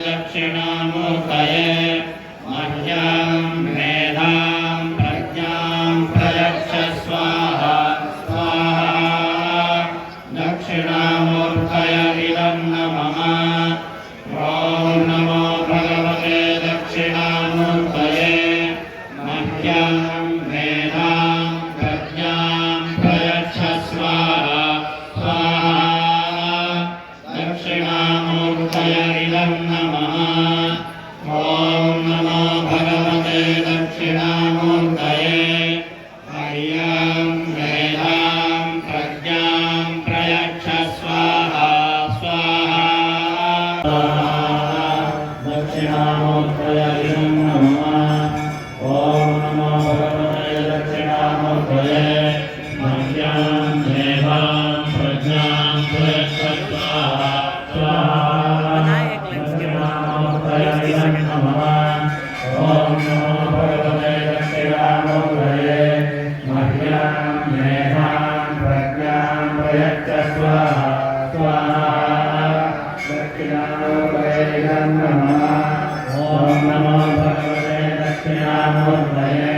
दक्षिणामूर्तये मह्यं मेधां प्रज्ञां प्रयच्छ स्वाहा स्वाहा दक्षिणामूर्तय इदं नमः। ॐ नमो भगवते दक्षिणामूर्तये मह्यं मेधां प्रज्ञां प्रयच्छ स्वाहा स्वाहा दक्षिणामूर्तय इदं नमः। ॐ नमो भगवते दक्षिणामूर्तये मह्यं मेधां प्रज्ञां प्रयच्छ स्वाहा स्वाहा दक्षिणामूर्तये इदं नमः। ॐ नमो भगवते दक्षिणामूर्तये मह्यं मेधां प्रज्ञां प्रयच्छ स्वाहा स्वाहा दक्षिणामूर्तये इदं नमः। ॐ नमो भगवते दक्षिणामूर्तये मह्यं मेधां प्रज्ञां प्रयच्छ स्वाहा स्वाहा दक्षिणामूर्तये इदं नमः। ॐ नमो भगवते दक्षिणामूर्तये